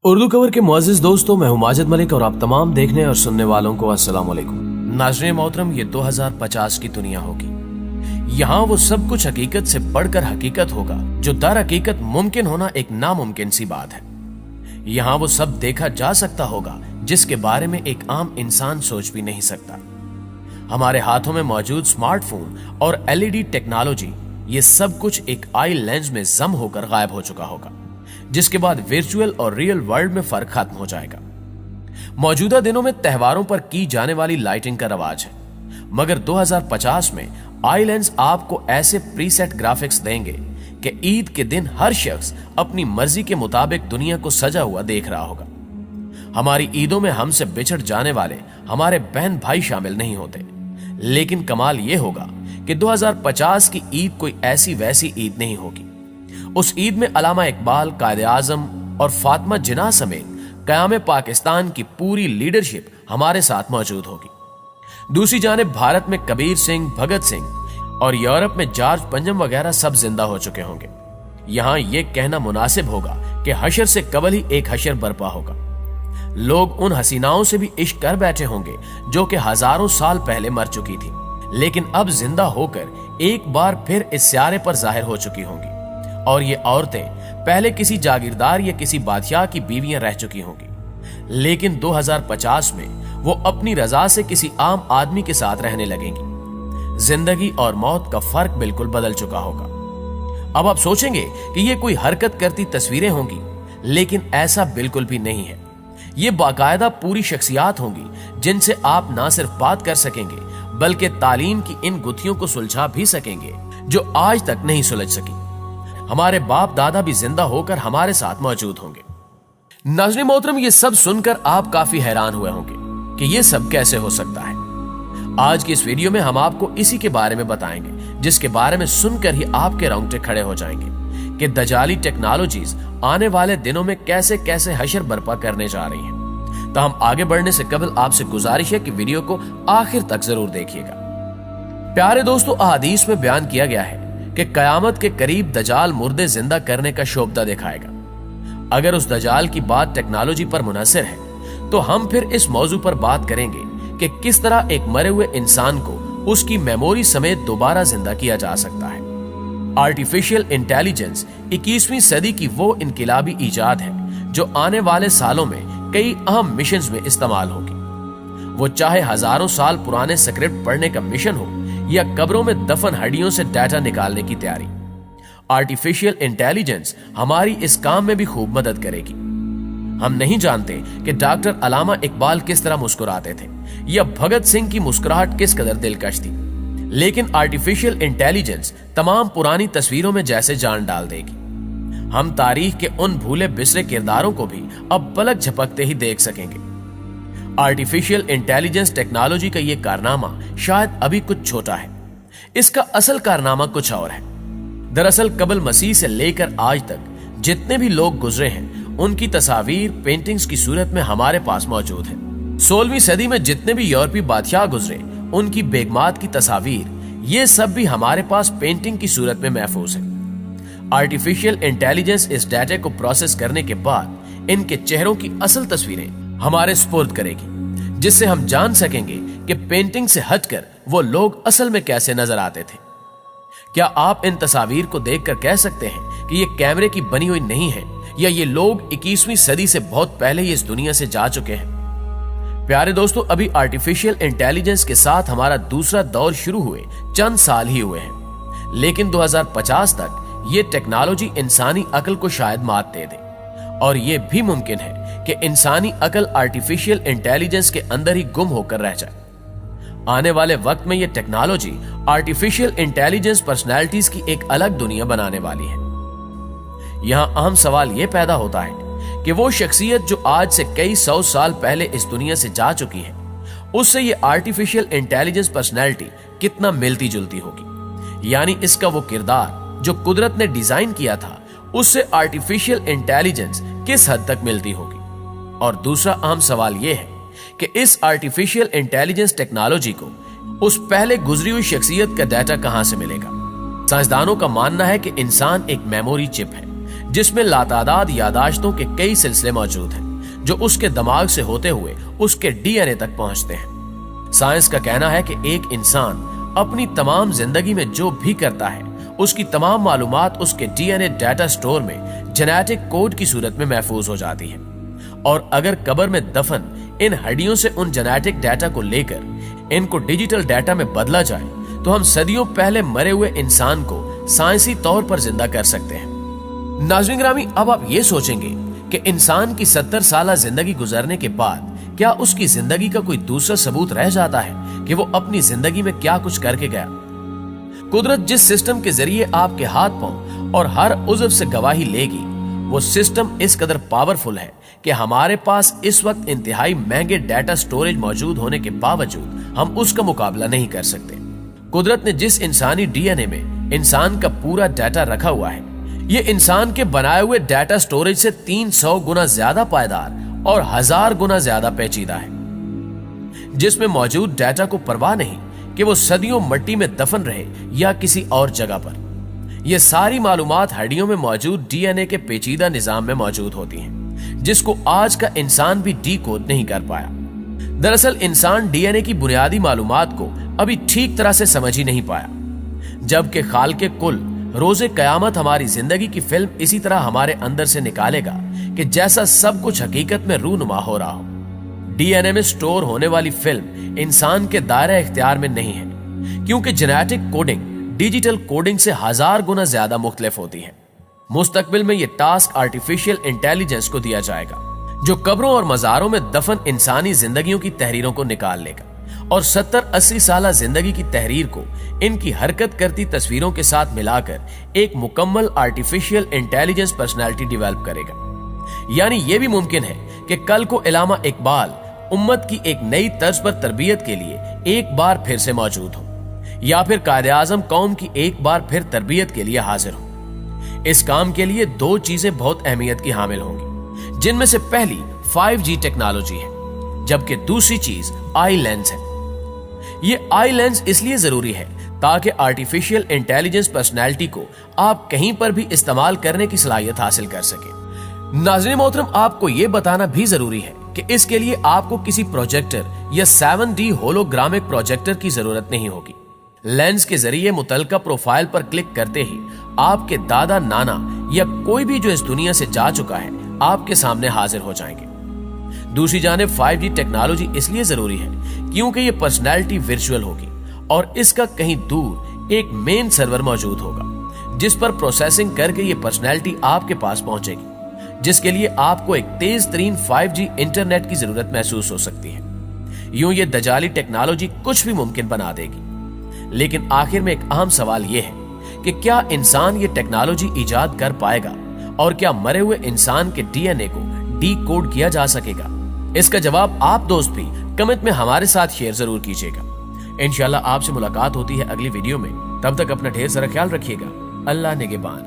Urdu cover के मुअज़्ज़िज़ दोस्तों, मैं हूं माजिद मलिक और आप तमाम देखने और सुनने वालों को अस्सलाम वालेकुम। नाज़रीन मोहतरम, ये 2050 की दुनिया होगी। यहाँ वो सब कुछ हकीकत से बढ़कर हकीकत होगा जो दर हकीकत मुमकिन होना एक नामुमकिन सी बात है। यहाँ वो सब देखा जा सकता होगा जिसके बारे में एक आम इंसान सोच भी नहीं सकता। हमारे हाथों में मौजूद स्मार्टफोन और एलईडी टेक्नोलॉजी, ये सब कुछ एक आई लेंस में जम होकर गायब हो चुका होगा, जिसके बाद वर्चुअल और रियल वर्ल्ड में फर्क खत्म हो जाएगा। मौजूदा दिनों में त्योहारों पर की जाने वाली लाइटिंग का रवाज है, मगर 2050 में आई लेंस आपको ऐसे प्रीसेट ग्राफिक्स देंगे कि ईद के दिन हर शख्स अपनी मर्जी के मुताबिक दुनिया को सजा हुआ देख रहा होगा। हमारी ईदों में हमसे बिछड़ जाने वाले हमारे बहन भाई शामिल नहीं होते, लेकिन कमाल यह होगा कि 2050 की ईद कोई ऐसी वैसी ईद नहीं होगी। उस ईद में अलामा इकबाल, कायदे आजम और फातिमा जिन्ना समेत क़याम पाकिस्तान की पूरी लीडरशिप हमारे साथ मौजूद होगी। दूसरी जानिब भारत में कबीर सिंह, भगत सिंह और यूरोप में जॉर्ज पंजम वगैरह सब जिंदा हो चुके होंगे। यहां यह कहना मुनासिब होगा कि हशर से कबल ही एक हशर बर्पा होगा। लोग उन हसीनाओं से भी इश्क कर बैठे होंगे जो कि हजारों साल पहले मर चुकी थी, लेकिन अब जिंदा होकर एक बार फिर इस स्यारे पर जाहिर हो चुकी होंगी। और ये औरतें पहले किसी जागीरदार या किसी बादशाह की बीवियां रह चुकी होंगी, लेकिन 2050 में वो अपनी रजा से किसी आम आदमी के साथ रहने लगेंगी। जिंदगी और मौत का फर्क बिल्कुल बदल चुका होगा। अब आप सोचेंगे कि ये कोई हरकत करती तस्वीरें होंगी, लेकिन ऐसा बिल्कुल भी नहीं है। ये बाकायदा पूरी शख्सियात होंगी जिनसे आप ना सिर्फ बात कर सकेंगे बल्कि तालीम की इन गुत्थियों को सुलझा भी सकेंगे जो आज तक नहीं सुलझ सकी। हमारे बाप दादा भी जिंदा होकर हमारे साथ मौजूद होंगे। नाज़रीन मोहतरम, ये सब सुनकर आप काफी हैरान हुए होंगे कि ये सब कैसे हो सकता है। आज की इस वीडियो में हम आपको इसी के बारे में बताएंगे, जिसके बारे में सुनकर ही आपके रोंगटे खड़े हो जाएंगे कि दजाली टेक्नोलॉजीज आने वाले दिनों में कैसे कैसे हशर बर्पा करने जा रही हैं। तो हम आगे बढ़ने से कबल आपसे गुजारिश है कि वीडियो को आखिर तक जरूर देखिएगा। प्यारे दोस्तों, अहादीस में बयान किया गया है कि कयामत के करीब दजाल मुर्दे जिंदा करने का शोबदा दिखाएगा। अगर उस दजाल की बात टेक्नोलॉजी पर मुनहसर है तो हम फिर इस मौजू पर बात करेंगे कि किस तरह एक मरे हुए इंसान को उसकी मेमोरी समेत दोबारा जिंदा किया जा सकता है। आर्टिफिशियल इंटेलिजेंस 21वीं सदी की वो इनकिलाबी इजाद है जो आने वाले सालों में कई अहम मिशंस में इस्तेमाल होगी। वो चाहे हजारों साल पुराने स्क्रिप्ट पढ़ने का मिशन हो या कब्रों में दफन हड्डियों से डाटा निकालने की तैयारी, आर्टिफिशियल इंटेलिजेंस हमारी इस काम में भी खूब मदद करेगी। हम नहीं जानते कि डॉक्टर अलामा इकबाल किस तरह मुस्कुराते थे या भगत सिंह की मुस्कुराहट किस कदर दिलकश थी, लेकिन आर्टिफिशियल इंटेलिजेंस तमाम पुरानी तस्वीरों में जैसे जान डाल देगी। हम तारीख के उन भूले बिसरे किरदारों को भी अब पलक झपकते ही देख सकेंगे। आर्टिफिशियल इंटेलिजेंस टेक्नोलॉजी का यह कारनामा शायद अभी कुछ छोटा है, इसका असल कारनामा कुछ और है। दरअसल कबल मसीह से लेकर आज तक जितने भी लोग गुजरे हैं उनकी तस्वीर पेंटिंग्स की सूरत में हमारे पास मौजूद है। 16वीं सदी में जितने भी यूरोपीय बादशाह गुजरे उनकी बेगमात की तस्वीर, ये सब भी हमारे पास पेंटिंग की सूरत में महफूज है। आर्टिफिशियल इंटेलिजेंस इस डाटा को प्रोसेस करने के बाद इनके चेहरों की असल तस्वीरें हमारे स्पुर्द करेगी, जिससे हम जान सकेंगे कि पेंटिंग से हटकर वो लोग असल में कैसे नजर आते थे। क्या आप इन तस्वीर को देखकर कह सकते हैं कि ये कैमरे की बनी हुई नहीं है या ये लोग 21वीं सदी से बहुत पहले ही इस दुनिया से जा चुके हैं? प्यारे दोस्तों, अभी आर्टिफिशियल इंटेलिजेंस के साथ हमारा दूसरा दौर शुरू हुए चंद साल ही हुए हैं, लेकिन 2050 तक ये टेक्नोलॉजी इंसानी अकल को शायद मात दे दे, और ये भी मुमकिन है कि इंसानी अकल आर्टिफिशियल इंटेलिजेंस के अंदर ही गुम होकर रह जाए। आने वाले वक्त में यह टेक्नोलॉजी आर्टिफिशियल इंटेलिजेंस पर्सनैलिटीज की एक अलग दुनिया बनाने वाली है। यहां अहम सवाल यह पैदा होता है कि वो शख्सियत जो आज से कई 100 साल पहले इस दुनिया से जा चुकी है, उससे ये आर्टिफिशियल इंटेलिजेंस पर्सनैलिटी कितना मिलती जुलती होगी। यानी इसका वो किरदार जो कुदरत ने डिजाइन किया था उससे आर्टिफिशियल इंटेलिजेंस किस हद तक मिलती होगी। और दूसरा अहम सवाल यह है कि इस आर्टिफिशियल इंटेलिजेंस टेक्नोलॉजी को उस पहले गुजरी हुई शख्सियत का डाटा कहां से मिलेगा। साइंसदानों का मानना है कि इंसान एक मेमोरी चिप है जिसमें लातादाद यादाश्तों के कई सिलसिले मौजूद हैं जो उसके दिमाग से होते हुए उसके डीएनए तक पहुंचते हैं। साइंस का कहना है कि एक इंसान अपनी तमाम जिंदगी में जो भी करता है उसकी तमाम मालूमात उसके डीएनए डाटा स्टोर में जेनेटिक कोड की सूरत में महफूज हो जाती है, और अगर कब्र में दफन इन हड्डियों से उन जेनेटिक डाटा को लेकर इनको डिजिटल डाटा में बदला जाए तो हम सदियों पहले मरे हुए इंसान को साइंसी तौर पर जिंदा कर सकते हैं। नाज़रीन ग्रामी, अब आप ये सोचेंगे कि इंसान की 70 साल जिंदगी गुजरने के बाद क्या उसकी जिंदगी का कोई दूसरा सबूत रह जाता है कि वो अपनी जिंदगी में क्या कुछ करके गया। कुदरत जिस सिस्टम के जरिए आपके हाथ पांव और हर उज़्व से गवाही लेगी, वो सिस्टम इस कदर पावरफुल है कि हमारे पास इस वक्त इंतहाई महंगे डाटा स्टोरेज मौजूद होने के बावजूद हम उसका मुकाबला नहीं कर सकते। कुदरत ने जिस इंसानी डीएनए में इंसान का पूरा डाटा रखा हुआ है, ये इंसान के बनाए हुए डाटा स्टोरेज से 300 गुना ज्यादा पायदार और 1000 गुना ज्यादा पेचीदा है, जिसमें मौजूद डाटा को परवाह नहीं कि वो सदियों मिट्टी में दफन रहे या किसी और जगह पर। ये सारी मालूमात हड्डियों में मौजूद डीएनए के पेचीदा निजाम में मौजूद होती हैं, जिसको आज का इंसान भी डीकोड नहीं कर पाया। दरअसल इंसान डीएनए की बुनियादी मालूमात को अभी ठीक तरह से समझ ही नहीं पाया, जबकि खालिक़े कुल रोज़े क़यामत हमारी जिंदगी की फिल्म इसी तरह हमारे अंदर से निकालेगा कि जैसा सब कुछ हकीकत में रूनुमा हो रहा हो। डीएनए में स्टोर होने वाली फिल्म इंसान के दायरे इख्तियार में नहीं है, क्योंकि जेनेटिक कोडिंग डिजिटल कोडिंग से 1000 गुना ज्यादा मुख्तलिफ होती है। मुस्तकबिल में यह टास्क आर्टिफिशियल इंटेलिजेंस को दिया जाएगा, जो कब्रों और मज़ारों में दफन इंसानी जिंदगियों की तहरीरों को निकाल लेगा और 70-80 साल जिंदगी की तहरीर को इनकी हरकत करती तस्वीरों के साथ मिलाकर एक मुकम्मल आर्टिफिशियल इंटेलिजेंस पर्सनैलिटी डेवलप करेगा। यानी यह भी मुमकिन है कि कल को इलामा इकबाल उम्मत की एक नई तर्ज पर तरबियत के लिए एक बार फिर से मौजूद हो, या फिर कायदे आज़म कौम की एक बार फिर तरबियत के लिए हाजिर हो। इस काम के लिए 2 चीजें बहुत अहमियत की हामिल होंगी, जिनमें से पहली 5G टेक्नोलॉजी है, जबकि दूसरी चीज आई लेंस है। ये आई लेंस इसलिए जरूरी है ताकि आर्टिफिशियल इंटेलिजेंस पर्सनैलिटी को आप कहीं पर भी इस्तेमाल करने की सलाहियत हासिल कर सके। नाज़रीन मोहतरम, आपको यह बताना भी जरूरी है कि इसके लिए आपको किसी प्रोजेक्टर या 7D होलोग्रामिक प्रोजेक्टर की जरूरत नहीं होगी। लेंस के जरिए मुतलका प्रोफाइल पर क्लिक करते ही आपके दादा नाना या कोई भी जो इस दुनिया से जा चुका है आपके सामने हाजिर हो जाएंगे। दूसरी जानिब 5G टेक्नोलॉजी इसलिए जरूरी है क्योंकि ये पर्सनैलिटी वर्चुअल होगी और इसका कहीं दूर एक मेन सर्वर मौजूद होगा जिस पर प्रोसेसिंग करके ये पर्सनैलिटी आपके पास पहुंचेगी, जिसके लिए आपको एक तेज तरीन 5G इंटरनेट की जरूरत महसूस हो सकती है। यूं ये दजाली टेक्नोलॉजी कुछ भी मुमकिन बना देगी, लेकिन आखिर में एक अहम सवाल यह है कि क्या इंसान ये टेक्नोलॉजी इजाद कर पाएगा और क्या मरे हुए इंसान के डीएनए को डीकोड किया जा सकेगा? इसका जवाब आप दोस्त भी कमेंट में हमारे साथ शेयर जरूर कीजिएगा। इंशाल्लाह आपसे मुलाकात होती है अगली वीडियो में। तब तक अपना ढेर सारा ख्याल रखिएगा। अल्लाह निगहबान।